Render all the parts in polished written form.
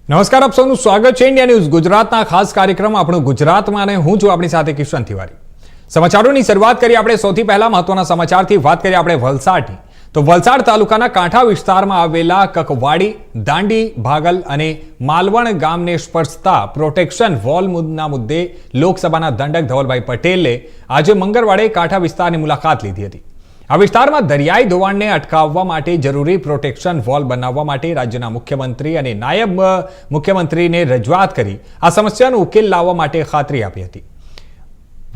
નમસ્કાર, આપ સૌનું સ્વાગત છે ઇન્ડિયા ન્યૂઝ ગુજરાતના ખાસ કાર્યક્રમ આપણું ગુજરાતમાં અને હું છું આપણી સાથે કિશન તિવારી। સમાચારોની શરૂઆત કરીએ આપણે સૌથી પહેલા મહત્વના સમાચારથી વાત કરીએ આપણે વલસાડની। તો વલસાડ તાલુકાના કાંઠા વિસ્તારમાં આવેલા કકવાડી, દાંડી, ભાગલ અને માલવણ ગામને સ્પર્શતા પ્રોટેક્શન વોલના મુદ્દે લોકસભાના દંડક ધવલભાઈ પટેલે આજે મંગળવારે કાંઠા વિસ્તારની મુલાકાત લીધી હતી। આ વિસ્તારમાં દરિયાઈ ધોવાણને અટકાવવા માટે જરૂરી પ્રોટેક્શન વોલ બનાવવા માટે રાજ્યના મુખ્યમંત્રી અને નાયબ મુખ્યમંત્રીને રજૂઆત કરી આ સમસ્યાનો ઉકેલ લાવવા માટે ખાતરી આપી હતી।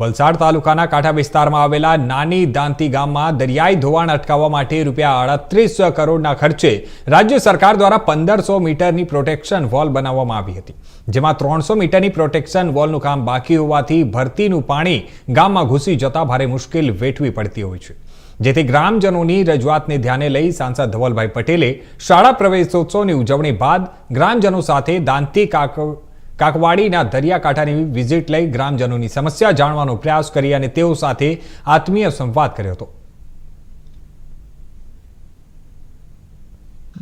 વલસાડ તાલુકાના કાંઠા વિસ્તારમાં આવેલા નાની દાંતી ગામમાં દરિયાઈ ધોવાણ અટકાવવા માટે ₹38 કરોડના ખર્ચે રાજ્ય સરકાર દ્વારા 1500 મીટરની પ્રોટેક્શન વોલ બનાવવામાં આવી હતી, જેમાં 300 મીટરની પ્રોટેક્શન વોલનું કામ બાકી હોવાથી ભરતીનું પાણી ગામમાં ઘૂસી જતા ભારે મુશ્કેલ વેઠવી પડતી હોય છે। જેથી ગ્રામજનોની રજૂઆતને ધ્યાને લઈ સાંસદ ધવલભાઈ પટેલે શાળા પ્રવેશોત્સવની ઉજવણી બાદ ગ્રામજનો સાથે દાંતી કાકવાડીના દરિયાકાંઠાની વિઝિટ લઈ ગ્રામજનોની સમસ્યા જાણવાનો પ્રયાસ કરી અને તેઓ સાથે આત્મીય સંવાદ કર્યો હતો।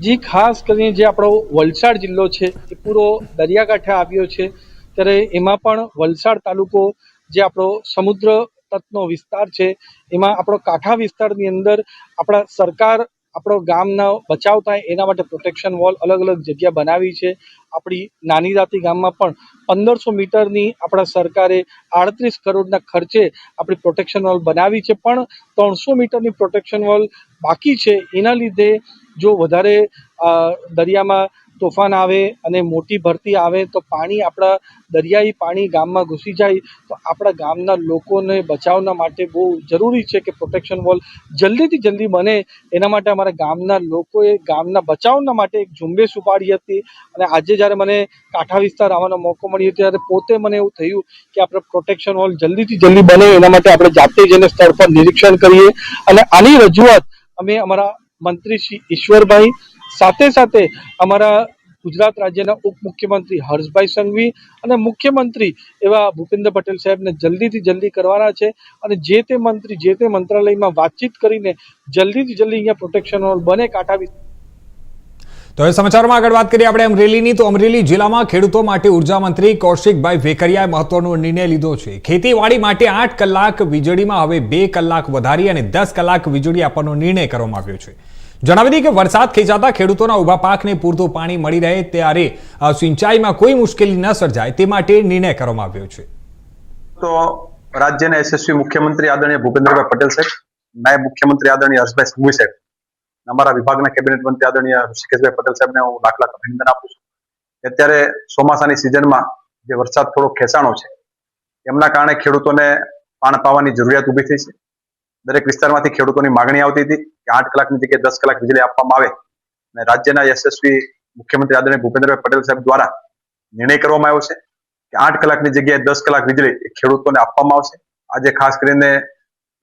जी खास કરીને જે આપણો વલસાડ જિલ્લો છે એ પૂરો દરિયાકાંઠે આવ્યો છે, ત્યારે એમાં પણ વલસાડ તાલુકો જે આપણો સમુદ્ર તટનો વિસ્તાર છે એમાં આપણો કાંઠા વિસ્તારની અંદર આપણા સરકાર આપણો ગામના બચાવ થાય એના માટે પ્રોટેક્શન વોલ અલગ અલગ જગ્યા બનાવી છે। આપણી નાની દાંતી ગામમાં પણ 1500 મીટરની આપણા સરકારે 38 કરોડના ખર્ચે આપણી પ્રોટેક્શન વોલ બનાવી છે, પણ 300 મીટરની પ્રોટેક્શન વોલ બાકી છે। એના લીધે જો વધારે દરિયામાં તોફાન આવે અને મોટી ભરતી આવે તો પાણી આપણા દરિયાઈ પાણી ગામમાં ઘૂસી જાય તો આપણા ગામના લોકોને બચાવના માટે બહુ જરૂરી છે કે પ્રોટેક્શન વોલ જલ્દીથી જલ્દી બને। એના માટે અમારા ગામના લોકોએ ગામના બચાવના માટે એક ઝુંબેશ ઉપાડી હતી અને આજે જ્યારે મને કાંઠા વિસ્તાર આવવાનો મોકો મળ્યો ત્યારે પોતે મને એવું થયું કે આપણે પ્રોટેક્શન વોલ જલ્દીથી જલ્દી બને એના માટે આપણે જાતે જઈને સ્થળ પર નિરીક્ષણ કરીએ અને આની રજૂઆત અમે અમારા મંત્રી શ્રી ઈશ્વરભાઈ સાથે સાથે અમારા ગુજરાત રાજ્યના ઉપમુખ્યમંત્રી હર્ષભાઈ સંઘવી અને મુખ્યમંત્રી એવા ભૂપેન્દ્ર પટેલ સાહેબને જલ્દીથી જલ્દી કરવાના છે અને જે તે મંત્રી જે તે મંત્રાલયમાં વાતચીત કરીને જલ્દીથી જલ્દી અહીંયા પ્રોટેક્શન વોલ બને કાંઠા વિસ્તાર। તો એ સમાચારમાં આગળ વાત કરીએ આપણે અમરેલીની। તો અમરેલી જિલ્લામાં ખેડૂતો માટે ઉર્જા મંત્રી કૌશિકભાઈ વેકરિયાએ મહત્વનો નિર્ણય લીધો છે। ખેતીવાડી માટે 8 કલાક વીજળીમાં હવે 2 કલાક વધારી અને 10 કલાક વીજળી આપવાનો નિર્ણય કરવામાં આવ્યો છે। જણાવી દઈએ કે વરસાદ ખેંચાતા ખેડૂતોના ઉભા પાકને પૂરતું પાણી મળી રહે ત્યારે સિંચાઈમાં કોઈ મુશ્કેલી ન સર્જાય તે માટે નિર્ણય કરવામાં આવ્યો છે। તો રાજ્યના યશસ્વી મુખ્યમંત્રી આદરણીય ભૂપેન્દ્રભાઈ પટેલ સાહેબ, નાયબ મુખ્યમંત્રી આદરણીય હર્ષભાઈ સંઘવી સાહેબ, અમારા વિભાગના કેબિનેટ મંત્રી આદરણીય ઋષિકેશભાઈ પટેલ સાહેબને હું લાખ લાખ અભિનંદન આપું છું। અત્યારે ચોમાસાની સિઝનમાં જે વરસાદ થોડો ખેંચાણો છે એમના કારણે ખેડૂતોને પાણ પાવાની જરૂરિયાત ઊભી થઈ છે। દરેક વિસ્તારમાંથી ખેડૂતોની માગણી આવતી હતી કે 8 કલાકની જગ્યાએ 10 કલાક વીજળી આપવામાં આવે અને રાજ્યના યશસ્વી મુખ્યમંત્રી આદરણીય ભૂપેન્દ્રભાઈ પટેલ સાહેબ દ્વારા નિર્ણય કરવામાં આવ્યો છે કે 8 કલાકની જગ્યાએ 10 કલાક વીજળી ખેડૂતોને આપવામાં આવશે। આજે ખાસ કરીને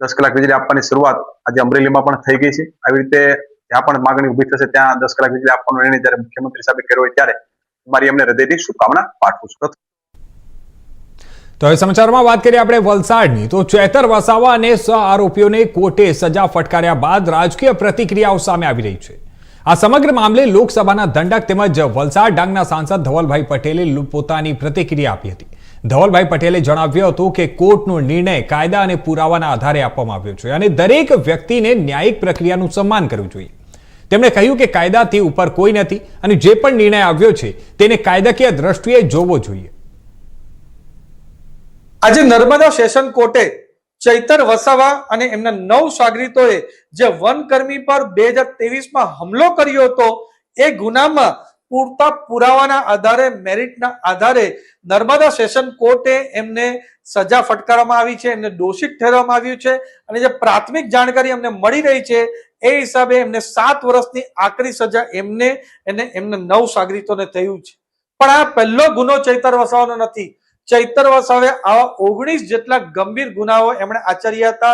10 કલાક વીજળી આપવાની શરૂઆત આજે અમરેલીમાં પણ થઈ ગઈ છે। આવી રીતે જ્યાં પણ માગણી ઊભી થશે ત્યાં 10 કલાક વીજળી આપવાનો નિર્ણય જ્યારે મુખ્યમંત્રી સાહેબે કર્યો હોય ત્યારે મારી એમને હૃદયથી શુભકામના પાઠવું છું। તો એ સમાચારમાં વાત કરીએ આપણે વલસાડની। તો ચેતર વસાવા અને આરોપીઓને કોર્ટે સજા ફટકાર્યા બાદ રાજકીય પ્રતિક્રિયાઓ સામે આવી રહી છે। આ સમગ્ર મામલે લોકસભાના દંડક તેમજ વલસાડ ડાંગના સાંસદ ધવલભાઈ પટેલે પોતાની પ્રતિક્રિયા આપી હતી। ધવલભાઈ પટેલે જણાવ્યું હતું કે કોર્ટનો નિર્ણય કાયદા અને પુરાવાના આધારે આપવામાં આવ્યો છે અને દરેક વ્યક્તિને ન્યાયિક પ્રક્રિયાનું સન્માન કરવું જોઈએ। તેમણે કહ્યું કે કાયદાથી ઉપર કોઈ નથી અને જે પણ નિર્ણય આવ્યો છે તેને કાયદાકીય દ્રષ્ટિએ જોવો જોઈએ। આજે નર્મદા સેશન કોર્ટે ચૈતર વસાવા અને એમના 9 સાગરીતોએ જે વનકર્મી પર 2023માં હુમલો કર્યો હતો એ ગુનામાં પૂરતા પુરાવાના આધારે મેરિટના આધારે નર્મદા સેશન કોર્ટે એમને સજા ફટકારવામાં આવી છે, એમને દોષિત ઠેરવવામાં આવ્યું છે અને જે પ્રાથમિક જાણકારી અમને મળી રહી છે એ હિસાબે એમને 7 વર્ષની આકરી સજા એમને અને એમના 9 સાગરીતોને થયું છે। પણ આ પહેલો ગુનો ચૈતર વસાવાનો નથી। ચૈતર વસાવે આવા 19 જેટલા ગંભીર ગુનાઓ એમણે આચર્યા હતા।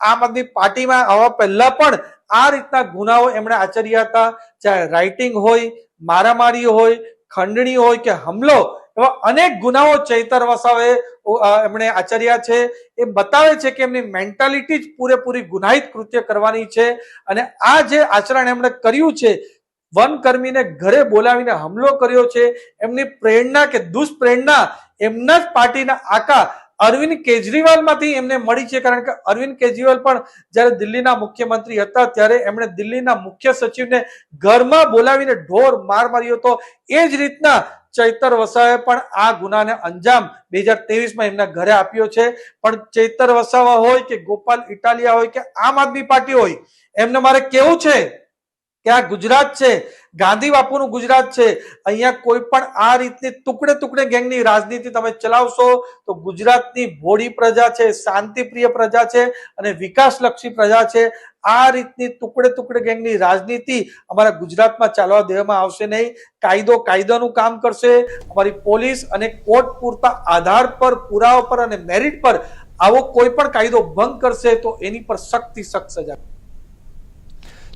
આમ આદમી પાર્ટીમાં આવા પહેલા પણ આ રીતના ગુનાઓ એમણે આચર્યા હતા, ચાહે રાઇટિંગ હોય, મારામારી હોય, ખંડણી હોય કે હુમલો, એવા અનેક ગુનાઓ ચૈતર વસાવે એમણે આચર્યા છે। એ બતાવે છે કે એમની મેન્ટાલિટી જ પૂરેપૂરી ગુનાહિત કૃત્ય કરવાની છે અને આ જે આચરણ એમણે કર્યું છે વનકર્મીને ઘરે બોલાવીને હુમલો કર્યો છે, એમની પ્રેરણા કે દુષ્પ્રેરણા એમના જ પાર્ટીના આકા અરવિંદ કેજરીવાલમાંથી એમને મળી છે. કારણ કે અરવિંદ કેજરીવાલ પણ જ્યારે દિલ્હીના મુખ્યમંત્રી હતા ત્યારે એમણે દિલ્હીના મુખ્ય સચિવને ઘરમાં બોલાવીને ઢોર માર માર્યો હતો. એ જ રીતના ચૈતર વસાવાએ પણ આ ગુનાને અંજામ 2023માં એમના ઘરે આપ્યો છે. પણ ચૈતર વસાવા હોય કે ગોપાલ ઇટાલિયા હોય કે આમ આદમી પાર્ટી હોય, એમને મારે કેવું છે કે આ ગુજરાત છે, ગાંધી બાપુનું ગુજરાત છે. અહીંયા કોઈ પણ આ રીતની ટુકડે ટુકડે ગેંગની રાજનીતિ તમે ચલાવશો તો ગુજરાતની ભોળી પ્રજા છે, શાંતિપ્રિય પ્રજા છે અને વિકાસલક્ષી પ્રજા છે. આ રીતની ટુકડે ટુકડે ગેંગની રાજનીતિ અમારા ગુજરાતમાં ચાલવા દેવામાં આવશે નહીં. કાયદો કાયદાનું કામ કરશે. અમારી પોલીસ અને કોર્ટ પૂરતા આધાર પર, પુરાવા પર અને મેરિટ પર આવો કોઈ પણ કાયદો ભંગ કરશે તો એની પર સખ્તથી સખ્ત સજા.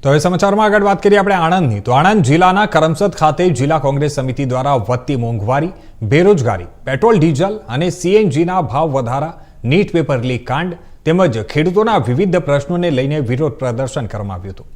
તો હવે સમાચારમાં આગળ વાત કરીએ આપણે આણંદની. તો આણંદ જિલ્લાના કરમસદ ખાતે જિલ્લા કોંગ્રેસ સમિતિ દ્વારા વધતી મોંઘવારી, બેરોજગારી, પેટ્રોલ ડીઝલ અને સીએનજીના ભાવ વધારા, નીટ પેપર લીક કાંડ તેમજ ખેડૂતોના વિવિધ પ્રશ્નોને લઈને વિરોધ પ્રદર્શન કરવામાં આવ્યું હતું.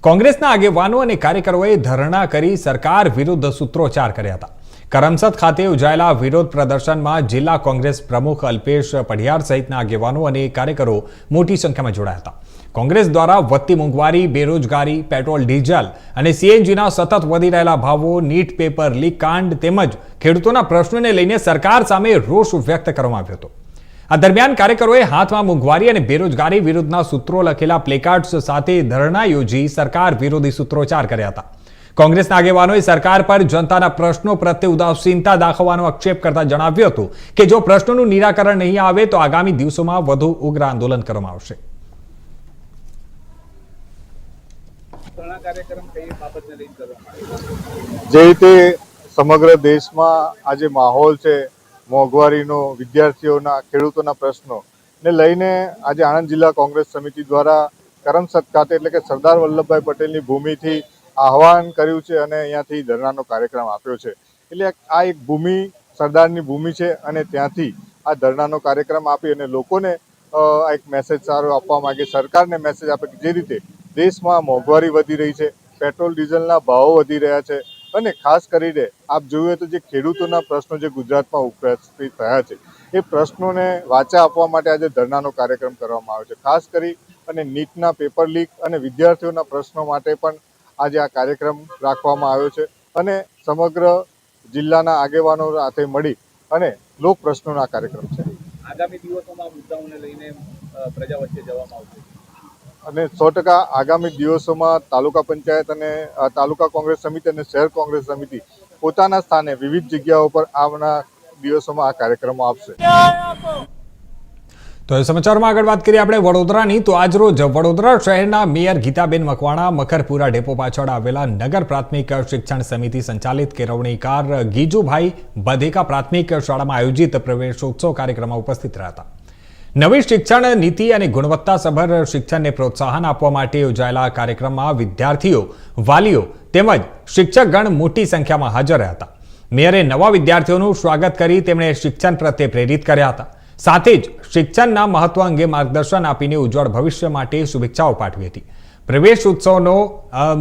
કોંગ્રેસના આગેવાનો અને કાર્યકરોએ ધરણા કરી સરકાર વિરુદ્ધ સૂત્રોચ્ચાર કર્યા હતા. કરમસદ ખાતે યોજાયેલા વિરોધ પ્રદર્શનમાં જિલ્લા કોંગ્રેસ પ્રમુખ અલ્પેશ પઢિયાર સહિતના આગેવાનો અને કાર્યકરો મોટી સંખ્યામાં જોડાયા હતા. કોંગ્રેસ દ્વારા વધતી મોંઘવારી, બેરોજગારી, પેટ્રોલ ડીઝલ અને સીએનજીના સતત વધી રહેલા ભાવો, નીટ પેપર લીક કાંડ તેમજ ખેડૂતોના પ્રશ્નોને લઈને સરકાર સામે રોષ વ્યક્ત કરવામાં આવ્યો હતો. આ દરમિયાન કાર્યકરોએ હાથમાં મોંઘવારી અને બેરોજગારી વિરુદ્ધના સૂત્રો લખેલા પ્લેકાર્ડ્સ સાથે ધરણા યોજી સરકાર વિરોધી સૂત્રોચ્ચાર કર્યા હતા. કોંગ્રેસના આગેવાનોએ સરકાર પર જનતાના પ્રશ્નો પ્રત્યે ઉદાસીનતા દાખવવાનો આક્ષેપ કરતા જણાવ્યું હતું કે જો પ્રશ્નોનું નિરાકરણ નહીં આવે તો આગામી દિવસોમાં વધુ ઉગ્ર આંદોલન કરવામાં આવશે. જે રીતે સમગ્ર દેશમાં આજે માહોલ છે મોંઘવારીનો, વિદ્યાર્થીઓના, ખેડૂતોના પ્રશ્નો ને લઈને આજે આણંદ જિલ્લા કોંગ્રેસ સમિતિ દ્વારા કરમસદ ખાતે એટલે કે સરદાર વલ્લભભાઈ પટેલની ભૂમિથી આહવાન કર્યું છે અને અહીંયાથી ધરણાનો કાર્યક્રમ આપ્યો છે. એટલે આ એક ભૂમિ સરદારની ભૂમિ છે અને ત્યાંથી આ ધરણાનો કાર્યક્રમ આપી અને લોકોને એક મેસેજ સારો આપવા માંગે, સરકારને મેસેજ આપે કે જે રીતે દેશમાં મોંઘવારી વધી રહી છે, પેટ્રોલ ડીઝલના ભાવો વધી રહ્યા છે અને ખાસ કરીને આપ જોયું તો જે ખેડૂતોના પ્રશ્નો જે ગુજરાતમાં ઉપસ્થિત થયા છે એ પ્રશ્નોને વાચા આપવા માટે આજે ધરણાનો કાર્યક્રમ કરવામાં આવ્યો છે. ખાસ કરી અને નીટના પેપર લીક અને વિદ્યાર્થીઓના પ્રશ્નો માટે પણ આજે આ કાર્યક્રમ રાખવામાં આવ્યો છે અને સમગ્ર જિલ્લાના આગેવાનો સાથે મળી અને લોક પ્રશ્નોના કાર્યક્રમ છે. આગામી દિવસોમાં મુદ્દાઓને લઈને પ્રજા વચ્ચે જવામાં આવશે અને 100% આગામી દિવસોમાં તાલુકા પંચાયત અને તાલુકા કોંગ્રેસ સમિતિ અને શહેર કોંગ્રેસ સમિતિ પોતાના સ્થાને વિવિધ જગ્યાઓ પર આવનાર દિવસોમાં આ કાર્યક્રમો આપશે. તો એ સમાચારમાં આગળ વાત કરીએ આપણે વડોદરાની. તો આજરોજ વડોદરા શહેરના મેયર ગીતાબેન મકવાણા મકરપુરા ડેપો પાછળ આવેલા નગર પ્રાથમિક શિક્ષણ સમિતિ સંચાલિત કેળવણીકાર ગીજુભાઈ બધેકા પ્રાથમિક શાળામાં આયોજિત પ્રવેશોત્સવ કાર્યક્રમમાં ઉપસ્થિત રહ્યા હતા. નવી શિક્ષણ નીતિ અને ગુણવત્તાસભર શિક્ષણને પ્રોત્સાહન આપવા માટે યોજાયેલા કાર્યક્રમમાં વિદ્યાર્થીઓ, વાલીઓ તેમજ શિક્ષકગણ મોટી સંખ્યામાં હાજર રહ્યા હતા. મેયરે નવા વિદ્યાર્થીઓનું સ્વાગત કરી તેમણે શિક્ષણ પ્રત્યે પ્રેરિત કર્યા હતા. સાથે જ શિક્ષણના મહત્વ અંગે માર્ગદર્શન આપીને ઉજ્જવળ ભવિષ્ય માટે શુભેચ્છાઓ પાઠવી હતી. પ્રવેશ ઉત્સવનો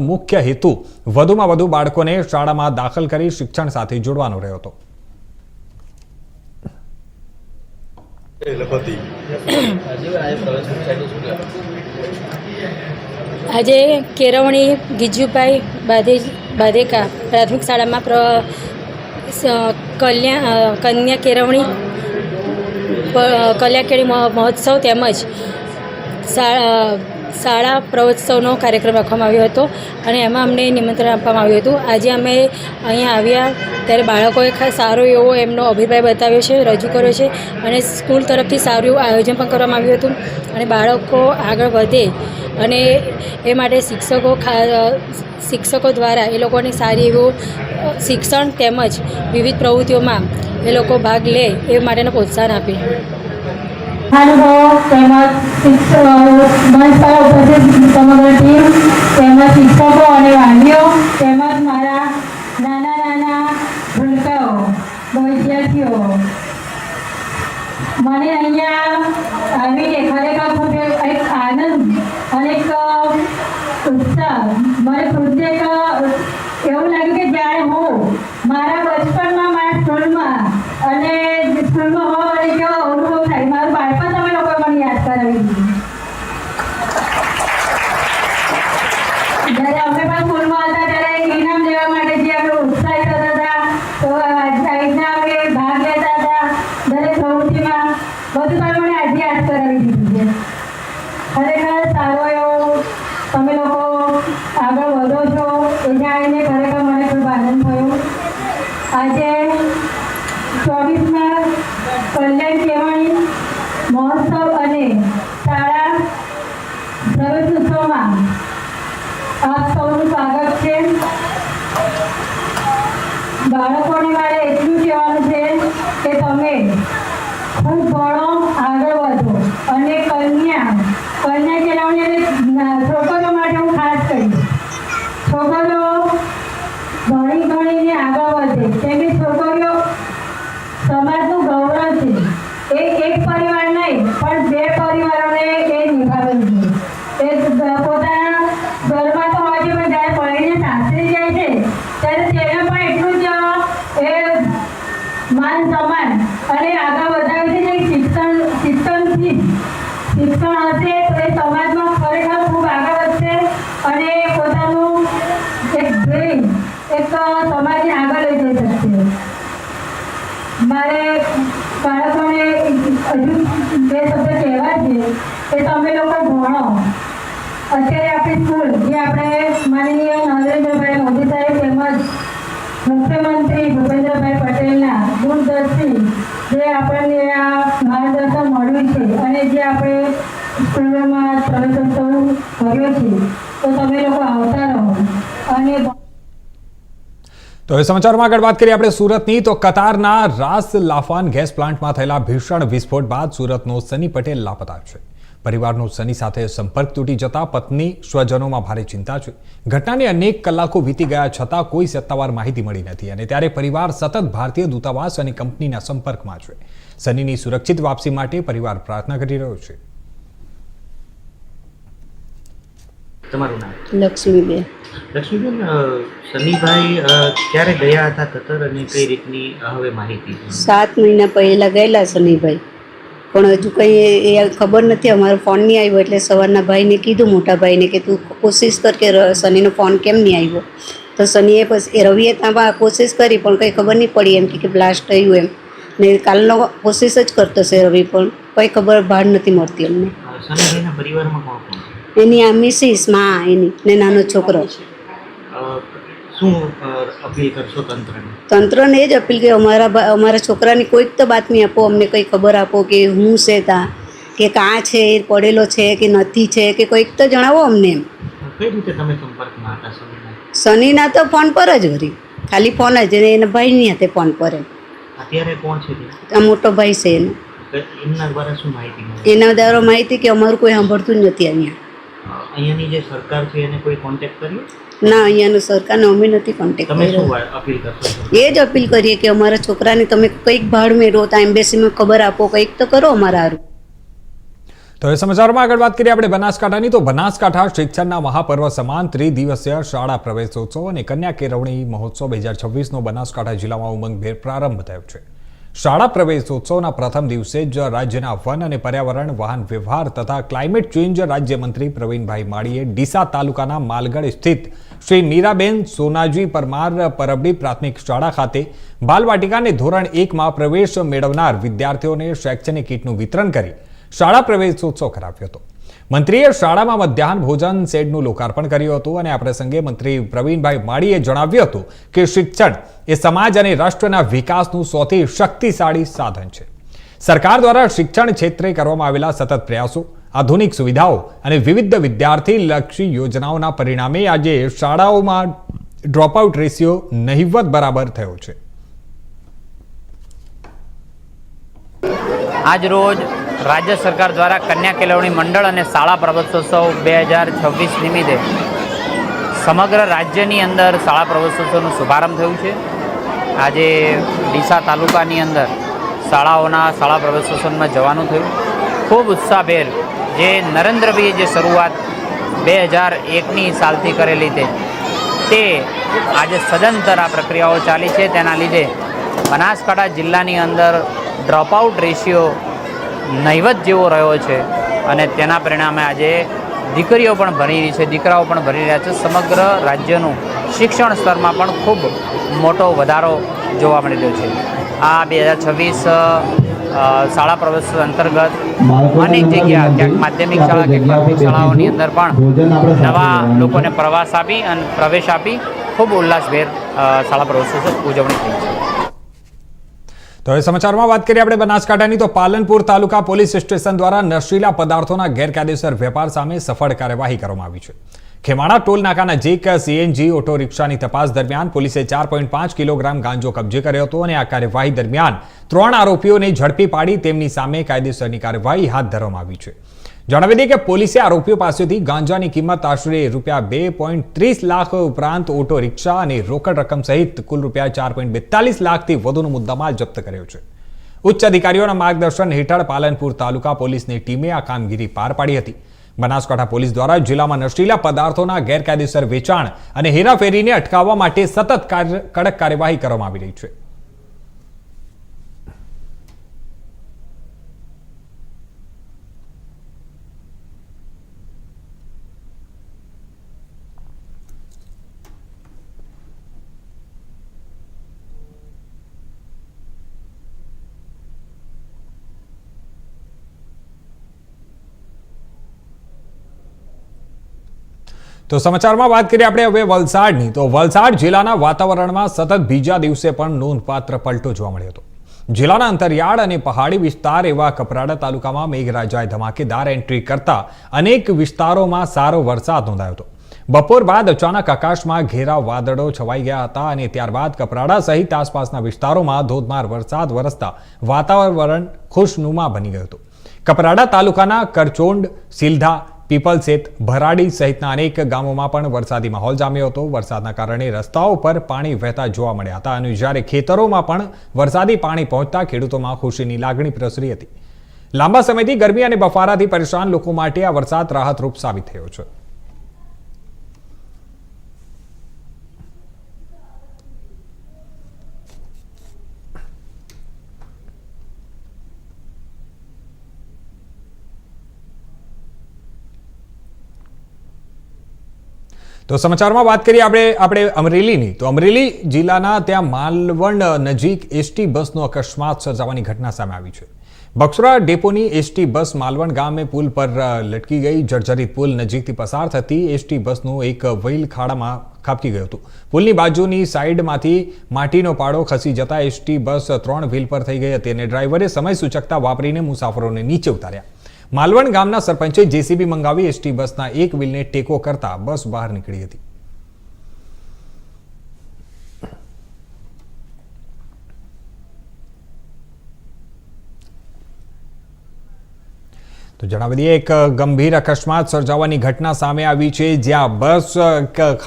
મુખ્ય હેતુ વધુમાં વધુ બાળકોને શાળામાં દાખલ કરી શિક્ષણ સાથે જોડવાનો રહ્યો હતો. આજે કેળવણી ગીજુભાઈ બાધેકા પ્રાથમિક શાળામાં કન્યા કેળવણી કલ્યાકેળી મહોત્સવ તેમજ શાળા પ્રવોત્સવનો કાર્યક્રમ રાખવામાં આવ્યો હતો અને એમાં અમને નિમંત્રણ આપવામાં આવ્યું હતું. આજે અમે અહીંયા આવ્યા ત્યારે બાળકોએ ખાસ સારો એવો એમનો અભિપ્રાય બતાવ્યો છે, રજૂ કર્યો છે અને સ્કૂલ તરફથી સારું એવું આયોજન પણ કરવામાં આવ્યું હતું અને બાળકો આગળ વધે અને એ માટે શિક્ષકો દ્વારા એ લોકોને સારી એવું શિક્ષણ તેમજ વિવિધ પ્રવૃત્તિઓમાં એ લોકો ભાગ લે એ માટેનો પ્રોત્સાહન આપે. અનુભવો તેમજ સમગ્ર ટીમ તેમજ શિક્ષકો અને વાલીઓ તેમજ મારા નાના ભૂલકાઓ વિદ્યાર્થીઓ, મને અહીંયા આવીને ખરેખર ખૂબ એક આનંદ અને એક ઉત્સાહ, મને પ્રત્યેક અને સ્કૂલમાં હોવા વળી કેવો અનુભવ થાય. મારું બાળપણ તમે લોકોએ મને યાદ કરાવી દીધું. જ્યારે અમે પણ સ્કૂલમાં હતા ત્યારે ઇનામ લેવા માટે જે આપણે ઉત્સાહિત થતા હતા, તો સાઈડના અમે ભાગ લેતા હતા દરેક પ્રવૃત્તિમાં. બધું તમે મને આજે યાદ કરાવી દીધું છે. ખરેખર સારો એવો તમે લોકો આગળ વધો છો એ જાણીને ખરેખર મને ખૂબ આનંદ થયો. આજે 24મા કલ્યાણ કેળવણી મહોત્સવ અને શાળા પ્રવેશોત્સવમાં આપ સૌનું સ્વાગત છે. બાળકોને મારે એટલું કહેવાનું છે કે તમે ખૂબ ભણો, આગળ વધો અને કન્યા કેળવણી અને છોકરીઓ માટે હું ખાસ કહીશ, છોકરીઓ ભણીને આગળ વધે. કેમ કે છોકરીઓ સમાજનું ગૌરવ છે. એ એક પરિવાર નહીં પણ 2 પરિવારોને એ નિભાવે છે. એ પોતાના ઘરમાં તો હોય છે, પણ જ્યારે પડીને સાસરી જાય છે ત્યારે તેને પણ એટલું જ એ માન સન્માન અને આગળ વધારે છે. જે શિક્ષણ હશે તો એ સમાજમાં ખરેખર ખૂબ આગળ વધશે અને પોતાનું એક ધ્યેય એક સમાજને આગળ લઈ જઈ શકશે. મારે બાળકોને હજુ 2 શબ્દ કહેવા છે કે તમે લોકો ભણો. અત્યારે આપણી સ્કૂલ જે આપણે માનનીય નરેન્દ્રભાઈ મોદી સાહેબ તેમજ મુખ્યમંત્રી ભૂપેન્દ્રભાઈ પટેલના દૂરદર્શી જે આપણને આ માર્ગદર્શન મળ્યું છે અને જે આપણે સ્કૂલોમાં પ્રવેશોત્સવ કર્યો છે, તો તમે લોકો આવતા રહો. અને તો હવે સમાચારમાં આગળ વાત કરીએ આપણે સુરતની. તો કતારના રાસ લાફાન ગેસ પ્લાન્ટમાં થયેલા ભીષણ વિસ્ફોટ બાદ સુરતનો સની પટેલ લાપતા છે. પરિવારનો સની સાથે સંપર્ક તૂટી જતા પત્ની સ્વજનોમાં ભારે ચિંતા છે. ઘટનાને અનેક કલાકો વીતી ગયા છતાં કોઈ સત્તાવાર માહિતી મળી નથી અને ત્યારે પરિવાર સતત ભારતીય દૂતાવાસ અને કંપનીના સંપર્કમાં છે. સનીની સુરક્ષિત વાપસી માટે પરિવાર પ્રાર્થના કરી રહ્યો છે. તમારું નામ? લક્ષ્મીબેન. લક્ષ્મીબેન, સનીભાઈ ક્યારે ગયા હતા કતર અને કઈ રીતની હવે માહિતી છે? 7 મહિના પહેલા ગયેલા શનિભાઈ, પણ હજુ કંઈ એ ખબર નથી. અમારો ફોન નહીં આવ્યો એટલે સવારના ભાઈને કીધું, મોટા ભાઈને, કે તું કોશિશ કર કે શનિનો ફોન કેમ નહીં આવ્યો. તો શનિએ પછી રવિએ ત્યાં કોશિશ કરી પણ કંઈ ખબર નહીં પડી, એમ કે બ્લાસ્ટ થયું એમ. ને કાલનો કોશિશ જ કરતો છે રવિ, પણ કંઈ ખબર બહાર નથી મળતી અમને. સનીભાઈના પરિવારમાં કોણ કોણ? એની આ મિસિસ, માં એની ને નાનો છોકરો. શું અપીલ કરશો તંત્રને? તંત્રને એ જ અપીલ કે અમારા છોકરાની કોઈક તો બાતમી આપો, અમને કંઈ ખબર આપો કે હું છે ત્યાં, કે કાં છે, એ પડેલો છે કે નથી છે, કે કોઈક તો જણાવો અમને એમ. કઈ રીતે તમે સંપર્કમાં હતા સનીના? શનિના તો ફોન પર જ વળી, ખાલી ફોન જ, એના ભાઈની હાથે ફોન પર એમ. અત્યારે કોણ છે તે? આ મોટો ભાઈ છે એનો. એમના દ્વારા શું માહિતી મળે? એના દ્વારા માહિતી કે અમારું કોઈ સાંભળતું જ નથી અહીંયા. અહીંયાની જે સરકાર છે એને કોઈ કોન્ટેક્ટ કર્યો? ના, અહીંયાનું સરકારને અમે નથી કોન્ટેક્ટ તમે શું કર્યો. અપીલ કરશો? એ જ અપીલ કરીએ કે અમારા છોકરાને તમે કંઈક ભાડ મેળવો, તો એમ્બેસીમાં ખબર આપો, કંઈક તો કરો અમારા હારું. તો એ સમાચારમાં આગળ વાત કરીએ આપણે બનાસકાંઠાની. તો બનાસકાંઠા શિક્ષણના મહાપર્વ સમાન 3 દિવસીય શાળા પ્રવેશોત્સવ અને કન્યા કેળવણી મહોત્સવ 2026નો બનાસકાંઠા જિલ્લામાં ઉમંગભેર પ્રારંભ થયો છે. શાળા પ્રવેશોત્સવના પ્રથમ દિવસે જ રાજ્યના વન અને પર્યાવરણ, વાહન વ્યવહાર તથા ક્લાઇમેટ ચેન્જ રાજ્યમંત્રી પ્રવીણભાઈ માળીએ ડીસા તાલુકાના માલગઢ સ્થિત શ્રી મીરાબેન સોનાજી પરમાર પરબડી પ્રાથમિક શાળા ખાતે બાલવાટિકાને ધોરણ 1માં પ્રવેશ મેળવનાર વિદ્યાર્થીઓને શૈક્ષણિક કીટનું વિતરણ કરી શાળા પ્રવેશોત્સવ કરાવ્યો હતો. મંત્રીએ શાળામાં મધ્યાહન ભોજન શેડનું લોકાર્પણ કર્યું હતું અને આ પ્રસંગે મંત્રી પ્રવીણભાઈ માળીએ જણાવ્યું હતું કે શિક્ષણ એ સમાજ અને રાષ્ટ્રના વિકાસનું સૌથી શક્તિશાળી સાધન છે. સરકાર દ્વારા શિક્ષણ ક્ષેત્રે કરવામાં આવેલા સતત પ્રયાસો, આધુનિક સુવિધાઓ અને વિવિધ વિદ્યાર્થીલક્ષી યોજનાઓના પરિણામે આજે શાળાઓમાં ડ્રોપઆઉટ રેશિયો નહિવત બરાબર થયો છે. આજ રોજ રાજ્ય સરકાર દ્વારા કન્યા કેળવણી મંડળ અને શાળા પ્રવેશોત્સવ 2026 નિમિત્તે સમગ્ર રાજ્યની અંદર શાળા પ્રવેશોત્સવનો શુભારંભ થયું છે. આજે ડીસા તાલુકાની અંદર શાળાઓના શાળા પ્રવેશોત્સવમાં જવાનું થયું. ખૂબ ઉત્સાહભેર જે નરેન્દ્રભાઈએ જે શરૂઆત 2001ની સાલથી કરેલી તે આજે સદંતર આ પ્રક્રિયાઓ ચાલી છે. તેના લીધે બનાસકાંઠા જિલ્લાની અંદર ડ્રોપઆઉટ રેશિયો નહીવત જેવો રહ્યો છે અને તેના પરિણામે આજે દીકરીઓ પણ ભણી રહી છે, દીકરાઓ પણ ભણી રહ્યા છે. સમગ્ર રાજ્યનું શિક્ષણ સ્તરમાં પણ ખૂબ મોટો વધારો જોવા મળી રહ્યો છે. આ 2026 શાળા પ્રવેશ અંતર્ગત અનેક જગ્યા ક્યાંક માધ્યમિક શાળા ક્યાંક પ્રાથમિક શાળાઓની અંદર પણ નવા લોકોને પ્રવાસ આપી અને પ્રવેશ આપી ખૂબ ઉલ્લાસભેર શાળા પ્રવેશોત્સવ ઉજવણી થઈ છે. તો હવે સમાચારમાં વાત કરીએ આપણે બનાસકાંઠાની. તો પાલનપુર તાલુકા પોલીસ સ્ટેશન દ્વારા નશીલા પદાર્થોના ગેરકાયદેસર વેપાર સામે સફળ કાર્યવાહી કરવામાં આવી છે. ખેમાણા ટોલ નાકા નજીક સીએનજી ઓટો રિક્ષાની તપાસ દરમિયાન પોલીસે 4.5 કિલોગ્રામ ગાંજો કબજે કર્યો હતો અને આ કાર્યવાહી દરમિયાન 3 આરોપીઓને ઝડપી પાડી તેમની સામે કાયદેસરની કાર્યવાહી હાથ ધરવામાં આવી છે. જણાવી દઈએ કે પોલીસે આરોપીઓ પાસેથી ગાંજાની કિંમત આશરે ₹2.30 લાખ ઉપરાંત ઓટો રિક્ષા અને રોકડ રકમ સહિત કુલ ₹4.42 લાખથી વધુનો મુદ્દામાલ જપ્ત કર્યો છે. ઉચ્ચ અધિકારીઓના માર્ગદર્શન હેઠળ પાલનપુર તાલુકા પોલીસની ટીમે આ કામગીરી પાર પાડી હતી. બનાસકાંઠા પોલીસ દ્વારા જિલ્લામાં નશીલા પદાર્થોના ગેરકાયદેસર વેચાણ અને હેરાફેરીને અટકાવવા માટે સતત કડક કાર્યવાહી કરવામાં આવી રહી છે. તો સમાચારમાં વાત કરીએ આપણે હવે વલસાડની. તો વલસાડ જિલ્લાના વાતાવરણમાં સતત બીજા દિવસે પણ નોંધપાત્ર પલટો જોવા મળ્યો હતો. જિલ્લાના અંતરિયાળ અને પહાડી વિસ્તાર એવા કપરાડા તાલુકામાં મેઘરાજાએ ધમાકેદાર એન્ટ્રી કરતા અનેક વિસ્તારોમાં સારો વરસાદ નોંધાયો હતો. બપોર બાદ અચાનક આકાશમાં ઘેરા વાદળો છવાઈ ગયા હતા અને ત્યારબાદ કપરાડા સહિત આસપાસના વિસ્તારોમાં ધોધમાર વરસાદ વરસતા વાતાવરણ ખુશનુમા બની ગયું હતું. કપરાડા તાલુકાના કરચોંડ, સિલધા, પીપલસેત, ભરાડી સહિતના અનેક ગામોમાં પણ વરસાદી માહોલ જામ્યો હતો. વરસાદના કારણે રસ્તાઓ પર પાણી વહેતા જોવા મળ્યા હતા અને જ્યારે ખેતરોમાં પણ વરસાદી પાણી પહોંચતા ખેડૂતોમાં ખુશીની લાગણી પ્રસરી હતી. લાંબા સમયથી ગરમી અને બફારાથી પરેશાન લોકો માટે આ વરસાદ રાહતરૂપ સાબિત થયો છે. તો સમાચારમાં વાત કરીએ આપણે અમરેલીની. તો અમરેલી જિલ્લાના ત્યાં માલવણ નજીક એસટી બસનો અકસ્માત સર્જાવાની ઘટના સામે આવી છે. બક્સરા ડેપોની એસટી બસ માલવણ ગામે પુલ પર લટકી ગઈ. જર્જરિત પુલ નજીકથી પસાર થતી એસટી બસનું એક વ્હીલ ખાડામાં ખાબકી ગયું હતું. પુલની બાજુની સાઈડમાંથી માટીનો પાડો ખસી જતા એસટી બસ 3 વ્હીલ પર થઈ ગઈ હતી અને ડ્રાઈવરે સમય સૂચકતા વાપરીને મુસાફરોને નીચે ઉતાર્યા. માલવણ ગામના સરપંચે જેસીબી મંગાવી એસટી બસના એક વ્હીલને ટેકો કરતા બસ બહાર નીકળી હતી. તો જણાવી દઈએ એક ગંભીર અકસ્માત સર્જાવાની ઘટના સામે આવી છે, જ્યાં બસ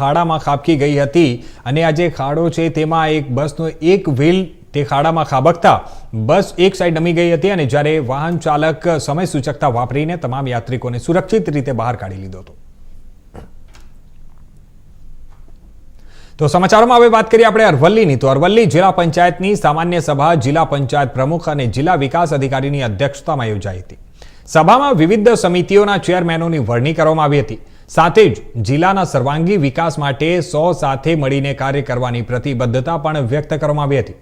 ખાડામાં ખાબકી ગઈ હતી અને આ જે ખાડો છે તેમાં એક બસનો એક વ્હીલ તે ખાડામાં ખાબકતા બસ એક સાઈડ નમી ગઈ હતી અને જ્યારે વાહન ચાલક સમય સૂચકતા વાપરીને તમામ યાત્રિકોને સુરક્ષિત રીતે બહાર કાઢી લીધો હતો. તો સમાચારોમાં હવે વાત કરીએ આપણે અરવલ્લીની. તો અરવલ્લી જિલ્લા પંચાયતની સામાન્ય સભા જિલ્લા પંચાયત પ્રમુખ અને જિલ્લા વિકાસ અધિકારીની અધ્યક્ષતામાં યોજાઈ હતી. સભામાં વિવિધ સમિતિઓના ચેરમેનોની વરણી કરવામાં આવી હતી. સાથે જ જિલ્લાના સર્વાંગી વિકાસ માટે 100 સાથે મળીને કાર્ય કરવાની પ્રતિબદ્ધતા પણ વ્યક્ત કરવામાં આવી હતી.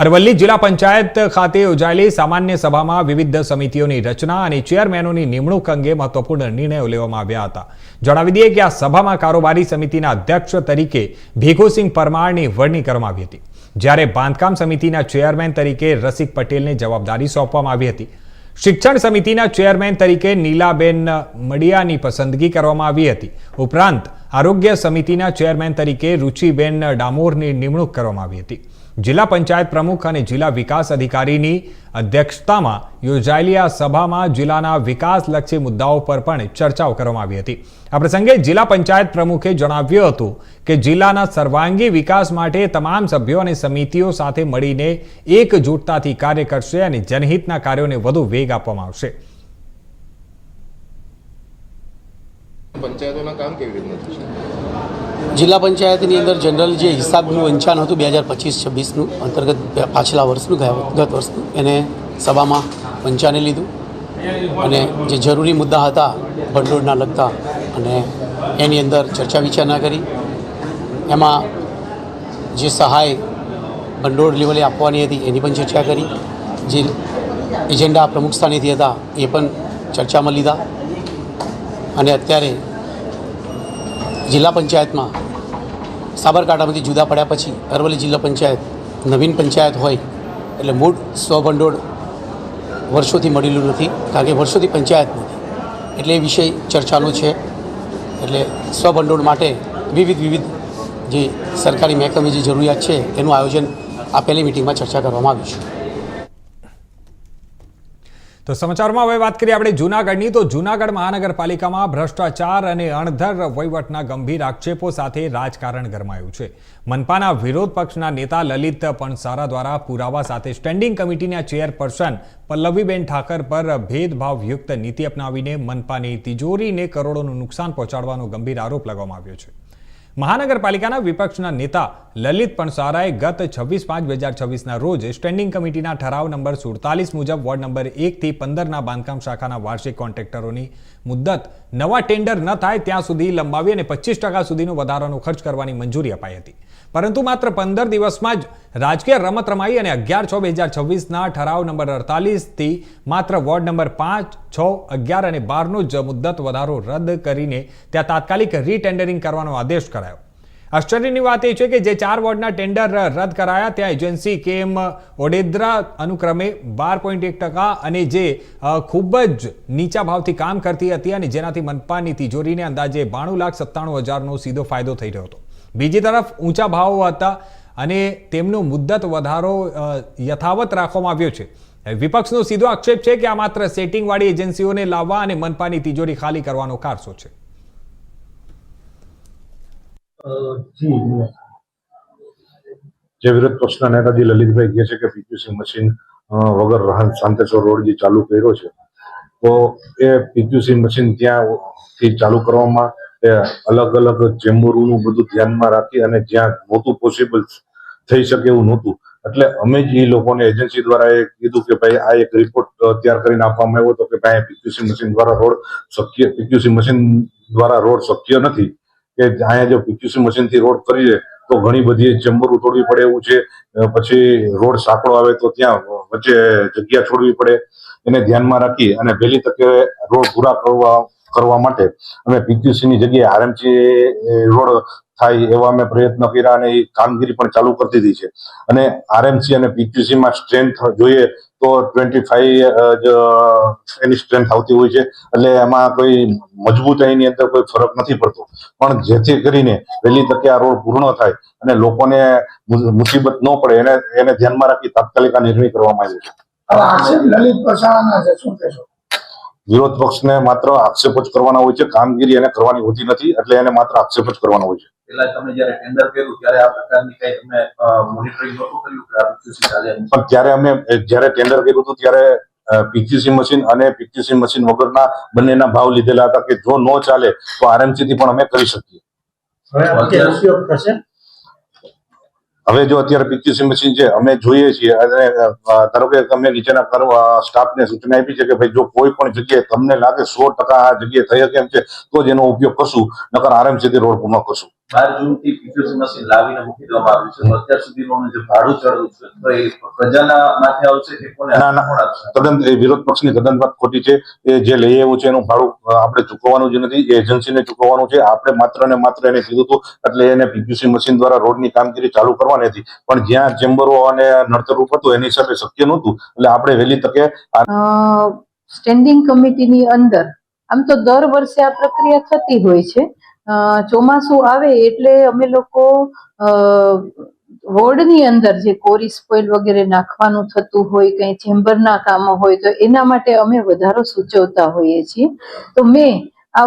અરવલ્લી જિલ્લા પંચાયત ખાતે યોજાયેલી સામાન્ય સભામાં વિવિધ સમિતિઓની રચના અને ચેરમેનોની નિમણૂક અંગે મહત્વપૂર્ણ નિર્ણયો લેવામાં આવ્યા હતા. જણાવી દઈએ કે આ સભામાં કારોબારી સમિતિના અધ્યક્ષ તરીકે ભીખુસિંહ પરમારની વરણી કરવામાં આવી હતી, જ્યારે બાંધકામ સમિતિના ચેરમેન તરીકે રસિક પટેલને જવાબદારી સોંપવામાં આવી હતી. શિક્ષણ સમિતિના ચેરમેન તરીકે નીલાબેન મડિયાની પસંદગી કરવામાં આવી હતી. ઉપરાંત આરોગ્ય સમિતિના ચેરમેન તરીકે રુચિબેન ડામોરની નિમણૂક કરવામાં આવી હતી. જિલ્લા પંચાયત પ્રમુખ અને જિલ્લા વિકાસ અધિકારીની અધ્યક્ષતામાં યોજાયેલી આ સભામાં જિલ્લાના વિકાસલક્ષી મુદ્દાઓ પર પણ ચર્ચાઓ કરવામાં આવી હતી. આ પ્રસંગે જિલ્લા પંચાયત પ્રમુખે જણાવ્યું હતું કે જિલ્લાના સર્વાંગી વિકાસ માટે તમામ સભ્યો અને સમિતિઓ સાથે મળીને એકજૂટતાથી કાર્ય કરશે અને જનહિતના કાર્યોને વધુ વેગ આપવામાં આવશે. પંચાયતોના કામ કેવી રીતના થશે? જિલ્લા પંચાયતની અંદર જનરલ જે હિસાબનું વંચાણ હતું 2025-26નું અંતર્ગત પાછલા વર્ષનું ગત વર્ષનું એને સભામાં વંચાને લીધું અને જે જરૂરી મુદ્દા હતા ભંડોળના લગતા અને એની અંદર ચર્ચા વિચારણા કરી. એમાં જે સહાય ભંડોળ લેવલે આપવાની હતી એની પણ ચર્ચા કરી. જે એજન્ડા પ્રમુખ સ્થાનેથી હતા એ પણ ચર્ચામાં લીધા અને અત્યારે જિલ્લા પંચાયતમાં સાબરકાંઠામાંથી જુદા પડ્યા પછી અરવલ્લી જિલ્લા પંચાયત નવીન પંચાયત હોય એટલે મૂળ સ્વભંડોળ વર્ષોથી મળેલું નથી, કારણ કે વર્ષોથી પંચાયત નથી એટલે એ વિષય ચર્ચાનો છે. એટલે સ્વભંડોળ માટે વિવિધ જે સરકારી મહેકમે જે જરૂરિયાત છે એનું આયોજન આ પહેલી મિટિંગમાં ચર્ચા કરવામાં આવ્યું છે. તો સમાચારમાં હવે વાત કરીએ આપણે જૂનાગઢની. તો જૂનાગઢ મહાનગરપાલિકામાં ભ્રષ્ટાચાર અને અણધર વહીવટના ગંભીર આક્ષેપો સાથે રાજકારણ ગરમાયું છે. મનપાના વિરોધ પક્ષના નેતા લલિત પણસારા દ્વારા પુરાવા સાથે સ્ટેન્ડિંગ કમિટીના ચેરપર્સન પલ્લવીબેન ઠાકર પર ભેદભાવયુક્ત નીતિ અપનાવીને મનપાની તિજોરીને કરોડોનું નુકસાન પહોંચાડવાનો ગંભીર આરોપ લગાવવામાં આવ્યો છે. મહાનગરપાલિકાના વિપક્ષના નેતા લલિત પણસારાએ ગત 26/5/2026ના રોજ સ્ટેન્ડિંગ કમિટીના ઠરાવ નંબર 47 મુજબ વોર્ડ નંબર 1 થી 15ના બાંધકામ શાખાના વાર્ષિક કોન્ટ્રાક્ટરોની મુદ્દત નવા ટેન્ડર ન થાય ત્યાં સુધી લંબાવી અને 25% સુધીનો વધારાનો ખર્ચ કરવાની મંજૂરી અપાઈ હતી. પરંતુ માત્ર 15 દિવસમાં જ રાજકીય રમત રમાઈ અને 11/6/2026ના ઠરાવ નંબર 48 થી માત્ર વોર્ડ નંબર 5, 6, 11 અને 12નો જ મુદ્દત વધારો રદ કરીને ત્યાં તાત્કાલિક રીટેન્ડરિંગ કરવાનો આદેશ કરાયો. આશ્ચર્યની વાત એ છે કે જે 4 વોર્ડના ટેન્ડર રદ કરાયા ત્યાં એજન્સી કેમ ઓડેદ્રા અનુક્રમે 12.1% અને જે ખૂબ જ નીચા ભાવથી કામ કરતી હતી અને જેનાથી મનપાની તિજોરીને અંદાજે 92,97,000નો સીધો ફાયદો થઈ રહ્યો હતો. બીજી તરફ ઊંચા ભાવો હતા અને તેમનો મુદ્દત વધારો યથાવત રાખવામાં આવ્યો છે. વિપક્ષનો સીધો આક્ષેપ છે કે આ માત્ર સેટિંગવાળી એજન્સીઓને લાવવા અને મનપાની તિજોરી ખાલી કરવાનો કારસો છે. જે વિરોધ પક્ષના નેતા લલિતભાઈ કહે છે કે પીક્યુસી મશીન વગર શાંતેશ્વર રોડ જે ચાલુ કર્યો છે તો એ પીક્યુસી મશીન ત્યાંથી ચાલુ કરવામાં અલગ ચેમ્બરોનું બધું ધ્યાનમાં રાખી અને જ્યાં નહોતું પોસિબલ થઈ શકે એવું નહોતું એટલે અમે જ એ લોકોને એજન્સી દ્વારા એ કીધું કે ભાઈ આ એક રિપોર્ટ તૈયાર કરીને આપવામાં આવ્યો હતો કે ભાઈ પીક્યુસી મશીન દ્વારા રોડ શક્ય નથી કે અહીંયા જો પીક્યુસી મશીનથી રોડ કરીએ તો ઘણી બધી ચેમ્બરો તોડવી પડે એવું છે. પછી રોડ સાંકડો આવે તો ત્યાં વચ્ચે જગ્યા છોડવી પડે. એને ધ્યાનમાં રાખી અને વહેલી તકે રોડ પૂરા કરવા માટે અમે પીક્યુસીની જગ્યાએ આરએમસી રોડ થાય એવા અમે પ્રયત્ન કર્યા અને એ કામગીરી પણ ચાલુ કરી દીધી છે. અને આરએમસી અને પીક્યુસીમાં સ્ટ્રેન્થ જોઈએ તો 25 જ એની સ્ટ્રેન્થ આવતી હોય છે એટલે એમાં કોઈ મજબૂતાઈની અંદર કોઈ ફરક નથી પડતો. પણ જેથી કરીને વહેલી તકે આ રોડ પૂર્ણ થાય અને લોકોને મુસીબત ન પડે એને ધ્યાનમાં રાખી તાત્કાલિક આ નિર્ણય કરવામાં આવ્યો છે. વિરોધ પક્ષને માત્ર આક્ષેપ જ કરવાના હોય છે, કામગીરી એને કરવાની હોતી નથી એટલે એને માત્ર આક્ષેપ જ કરવાનો હોય છે. પહેલા તમે જ્યારે ટેન્ડર કર્યું ત્યારે આ પ્રકારની કઈ તમે મોનિટરિંગ નહોતું કર્યું કે આ પીક્યુસી ચાલે? પણ જ્યારે ટેન્ડર કર્યું હતું ત્યારે પીક્યુસી મશીન અને પીક્યુસી મશીન વગરના બંનેના ભાવ લીધેલા હતા કે જો ન ચાલે તો આરએમસી થી પણ અમે કરી શકીએ. હવે જો અત્યારે પીક્યુસી મશીન છે અમે જોઈએ છીએ અને ધારો કે તમે નીચેના સ્ટાફને સૂચના આપી છે કે ભાઈ જો કોઈ પણ જગ્યાએ તમને લાગે 100% આ જગ્યાએ થઈ શકે એમ છે તો જ એનો ઉપયોગ કરશું, નકર આરએમસી થી રોડ પૂર્ણ કરશું. 12 જૂનથી પીક્યુસી મશીન લાવીને મૂકી દેવામાં આવ્યું છે. અત્યાર સુધીનું જે ભાડું ચડવું છે તો એ પ્રજાના માથે આવશે કે કોને આપશે? તદ્દન એ વિરોધ પક્ષની તદ્દન વાત ખોટી છે. એ જે લઈ આવ્યું છે એનું ભાડું આપણે ચૂકવવાનું જ નથી, એ એજન્સીને ચૂકવવાનું છે. આપણે માત્ર ને માત્ર એને કીધું હતું એટલે એને પીક્યુસી મશીન દ્વારા રોડની કામગીરી ચાલુ કરવાની હતી પણ જ્યાં ચેમ્બરો અને નડતરરૂપ હતું એની હિસાબે શક્ય નહોતું એટલે આપણે વહેલી તકે સ્ટેન્ડિંગ કમિટીની અંદર આમ તો દર વર્ષે આ પ્રક્રિયા થતી હોય છે. ચોમાસું આવે એટલે અમે લોકો વોર્ડની અંદર જે કોરી સ્પોઇલ વગેરે નાખવાનું થતું હોય, કંઈ ચેમ્બરના કામો હોય તો એના માટે અમે વધારો સૂચવતા હોઈએ છીએ. તો મેં આ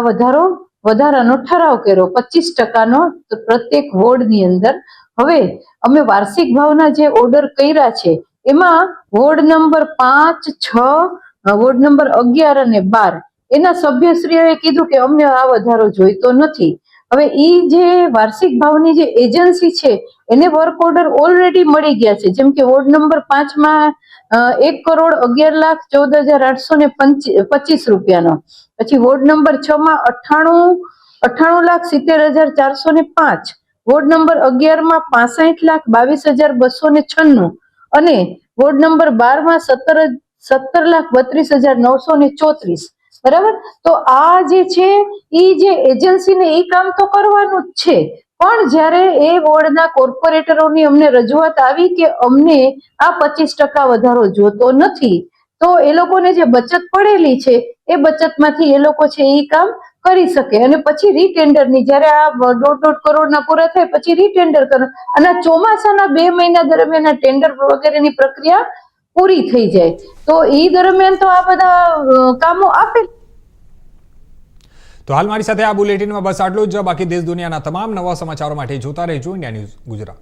વધારાનો ઠરાવ કર્યો 25%નો પ્રત્યેક વોર્ડની અંદર. હવે અમે વાર્ષિક ભાવના જે ઓર્ડર કર્યા છે એમાં વોર્ડ નંબર 5, 6, વોર્ડ નંબર 11 અને 12 એના સભ્યશ્રીઓએ કીધું કે અમને આ વધારો જોઈતો નથી. હવે ઈ જે વાર્ષિક ભાવની જે એજન્સી છે એને વર્ક ઓર્ડર ઓલરેડી મળી ગયા છે. જેમ કે વોર્ડ નંબર 5 માં 1,11,14,825 રૂપિયાનો, પછી વોર્ડ નંબર 6 માં 98,70,405, વોર્ડ નંબર 11 માં 65,22,296 અને વોર્ડ નંબર 12 માં 17,32,934. બરાબર. તો આ જે છે ઈ જે એજન્સીને ઈ કામ તો કરવાનું જ છે, પણ જ્યારે એ વોર્ડના કોર્પોરેટરોની અમને રજૂઆત આવી કે અમને આ 25% વધારો જોતો નથી, તો એ લોકોને જે બચત પડેલી છે એ બચતમાંથી એ લોકો છે એ કામ કરી શકે અને પછી રીટેન્ડરની જ્યારે આ 1.5 કરોડના પૂરા થાય પછી રીટેન્ડર કરે અને ચોમાસાના 2 મહિના દરમિયાન આ ટેન્ડર વગેરેની પ્રક્રિયા પૂરી થઈ જાય. તો એ દરમિયાન તો આ બધા કામો આપે. તો હાલ મારી સાથે આ બુલેટિનમાં બસ આટલું જ. બાકી દેશ દુનિયાના તમામ નવા સમાચારો માટે જોતા રહેજો ઇન્ડિયા ન્યૂઝ ગુજરાત.